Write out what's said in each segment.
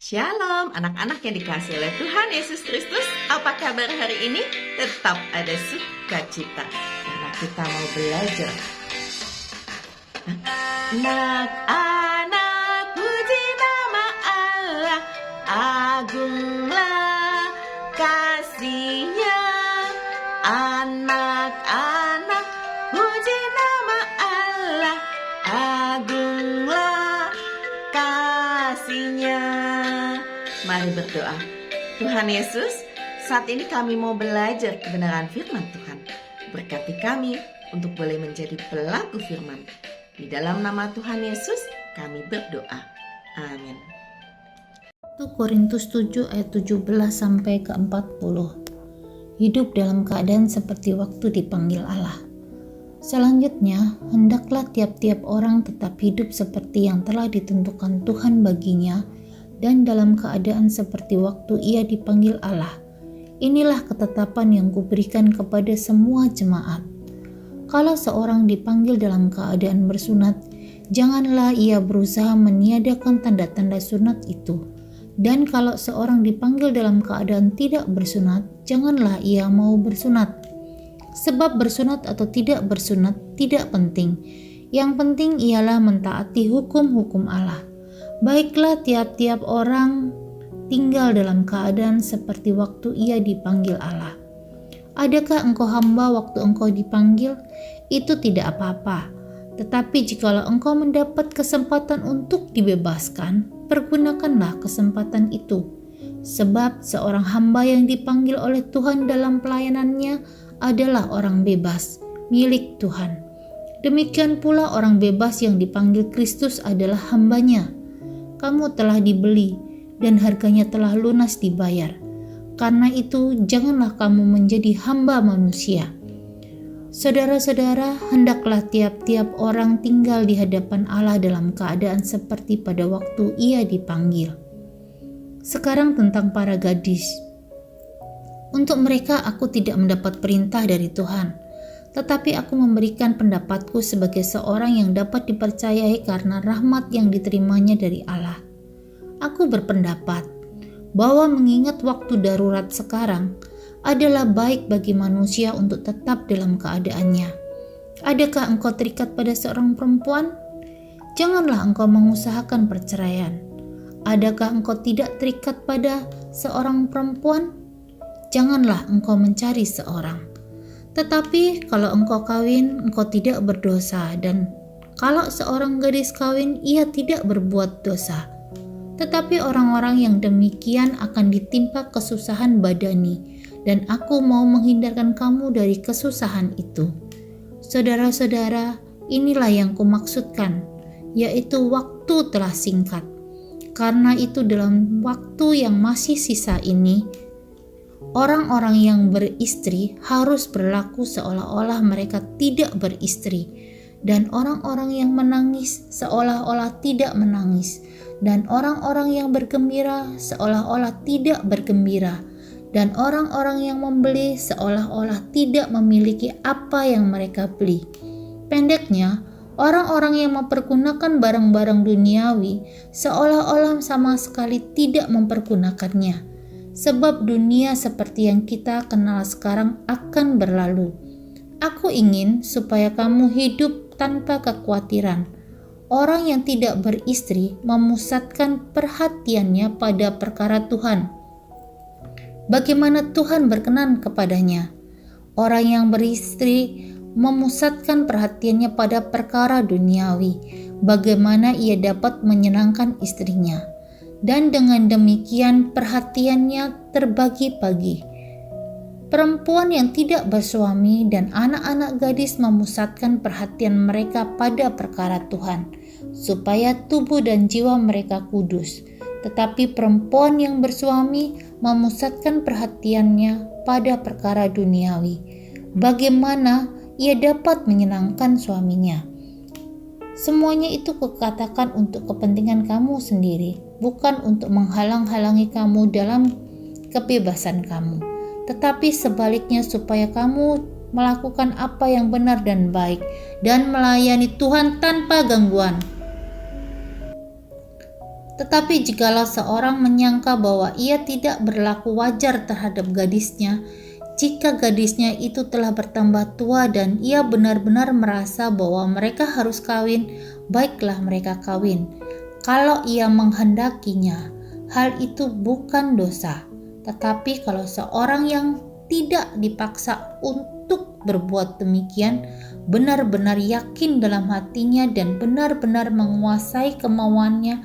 Shalom anak-anak yang dikasihi oleh Tuhan Yesus Kristus. Apa kabar hari ini? Tetap ada sukacita karena kita mau belajar. Anak-anak, puji nama Allah, agunglah kasih-Nya. Anak-anak, puji nama Allah, agunglah kasih-Nya. Mari berdoa. Tuhan Yesus, saat ini kami mau belajar kebenaran firman Tuhan. Berkati kami untuk boleh menjadi pelaku firman. Di dalam nama Tuhan Yesus kami berdoa. Amin. 1 Korintus 7 ayat 17 sampai ke 40. Hidup dalam keadaan seperti waktu dipanggil Allah. Selanjutnya, hendaklah tiap-tiap orang tetap hidup seperti yang telah ditentukan Tuhan baginya dan dalam keadaan seperti waktu ia dipanggil Allah. Inilah ketetapan yang kuberikan kepada semua jemaat. Kalau seorang dipanggil dalam keadaan bersunat, janganlah ia berusaha meniadakan tanda-tanda sunat itu. Dan kalau seorang dipanggil dalam keadaan tidak bersunat, janganlah ia mau bersunat. Sebab bersunat atau tidak bersunat tidak penting. Yang penting ialah mentaati hukum-hukum Allah. Baiklah tiap-tiap orang tinggal dalam keadaan seperti waktu ia dipanggil Allah. Adakah engkau hamba waktu engkau dipanggil? Itu tidak apa-apa. Tetapi jikalau engkau mendapat kesempatan untuk dibebaskan, pergunakanlah kesempatan itu. Sebab seorang hamba yang dipanggil oleh Tuhan dalam pelayanannya adalah orang bebas, milik Tuhan. Demikian pula orang bebas yang dipanggil Kristus adalah hambanya. Kamu telah dibeli dan harganya telah lunas dibayar. Karena itu, janganlah kamu menjadi hamba manusia. Saudara-saudara, hendaklah tiap-tiap orang tinggal di hadapan Allah dalam keadaan seperti pada waktu ia dipanggil. Sekarang tentang para gadis. Untuk mereka aku tidak mendapat perintah dari Tuhan, tetapi aku memberikan pendapatku sebagai seorang yang dapat dipercayai karena rahmat yang diterimanya dari Allah. Aku berpendapat bahwa mengingat waktu darurat sekarang adalah baik bagi manusia untuk tetap dalam keadaannya. Adakah engkau terikat pada seorang perempuan? Janganlah engkau mengusahakan perceraian. Adakah engkau tidak terikat pada seorang perempuan? Janganlah engkau mencari seorang. Tetapi kalau engkau kawin, engkau tidak berdosa, dan kalau seorang gadis kawin, ia tidak berbuat dosa. Tetapi orang-orang yang demikian akan ditimpa kesusahan badani, dan aku mau menghindarkan kamu dari kesusahan itu. Saudara-saudara, inilah yang kumaksudkan, yaitu waktu telah singkat. Karena itu dalam waktu yang masih sisa ini, orang-orang yang beristri harus berlaku seolah-olah mereka tidak beristri, dan orang-orang yang menangis seolah-olah tidak menangis, dan orang-orang yang bergembira seolah-olah tidak bergembira, dan orang-orang yang membeli seolah-olah tidak memiliki apa yang mereka beli. Pendeknya, orang-orang yang mempergunakan barang-barang duniawi seolah-olah sama sekali tidak mempergunakannya. Sebab dunia seperti yang kita kenal sekarang akan berlalu. Aku ingin supaya kamu hidup tanpa kekhawatiran. Orang yang tidak beristri memusatkan perhatiannya pada perkara Tuhan. Bagaimana Tuhan berkenan kepadanya? Orang yang beristri memusatkan perhatiannya pada perkara duniawi. Bagaimana ia dapat menyenangkan istrinya? Dan dengan demikian perhatiannya terbagi-bagi. Perempuan yang tidak bersuami dan anak-anak gadis memusatkan perhatian mereka pada perkara Tuhan, supaya tubuh dan jiwa mereka kudus. Tetapi perempuan yang bersuami memusatkan perhatiannya pada perkara duniawi. Bagaimana ia dapat menyenangkan suaminya? Semuanya itu kukatakan untuk kepentingan kamu sendiri, bukan untuk menghalang-halangi kamu dalam kebebasan kamu, tetapi sebaliknya supaya kamu melakukan apa yang benar dan baik, dan melayani Tuhan tanpa gangguan. Tetapi jikalau seorang menyangka bahwa ia tidak berlaku wajar terhadap gadisnya, jika gadisnya itu telah bertambah tua dan ia benar-benar merasa bahwa mereka harus kawin, baiklah mereka kawin. Kalau ia menghendakinya, hal itu bukan dosa. Tetapi kalau seorang yang tidak dipaksa untuk berbuat demikian, benar-benar yakin dalam hatinya dan benar-benar menguasai kemauannya,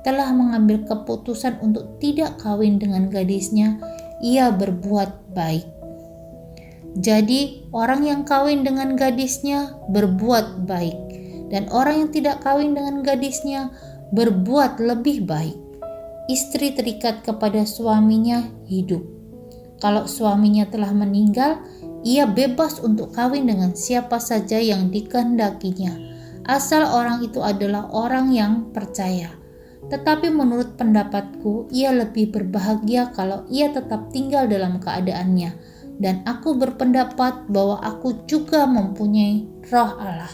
telah mengambil keputusan untuk tidak kawin dengan gadisnya, ia berbuat baik. Jadi, orang yang kawin dengan gadisnya berbuat baik, dan orang yang tidak kawin dengan gadisnya berbuat lebih baik. Istri terikat kepada suaminya hidup. Kalau suaminya telah meninggal, ia bebas untuk kawin dengan siapa saja yang dikehendakinya, asal orang itu adalah orang yang percaya. Tetapi menurut pendapatku, ia lebih berbahagia kalau ia tetap tinggal dalam keadaannya, dan aku berpendapat bahwa aku juga mempunyai Roh Allah.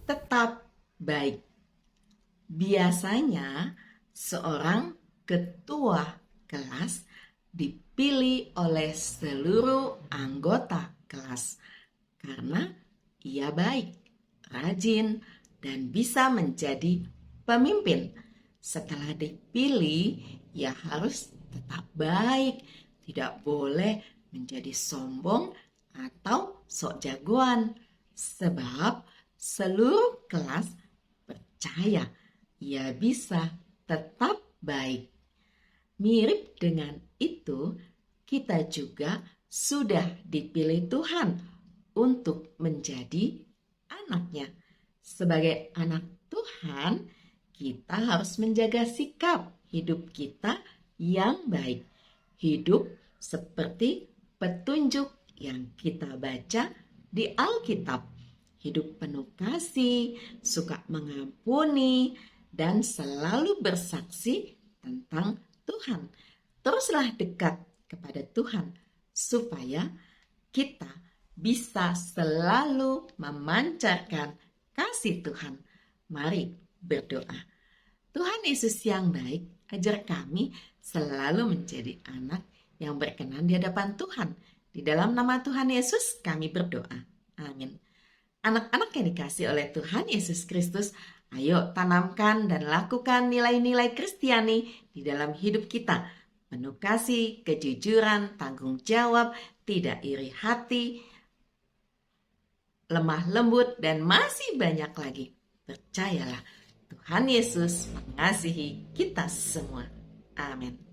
Tetap baik. Biasanya seorang ketua kelas dipilih oleh seluruh anggota kelas karena ia baik, rajin, dan bisa menjadi pemimpin. Setelah dipilih, ia harus tetap baik, tidak boleh menjadi sombong atau sok jagoan, sebab seluruh kelas percaya ia bisa tetap baik. Mirip dengan itu, kita juga sudah dipilih Tuhan untuk menjadi anaknya. Sebagai anak Tuhan, kita harus menjaga sikap hidup kita yang baik. Hidup seperti petunjuk yang kita baca di Alkitab. Hidup penuh kasih, suka mengampuni, dan selalu bersaksi tentang Tuhan. Teruslah dekat kepada Tuhan supaya kita bisa selalu memancarkan kasih Tuhan. Mari berdoa. Tuhan Yesus yang baik, ajar kami selalu menjadi anak yang berkenan di hadapan Tuhan. Di dalam nama Tuhan Yesus kami berdoa. Amin. Anak-anak yang dikasih oleh Tuhan Yesus Kristus, ayo tanamkan dan lakukan nilai-nilai Kristiani di dalam hidup kita. Penuh kasih, kejujuran, tanggung jawab, tidak iri hati, lemah lembut, dan masih banyak lagi. Percayalah, Tuhan Yesus mengasihi kita semua. Amin.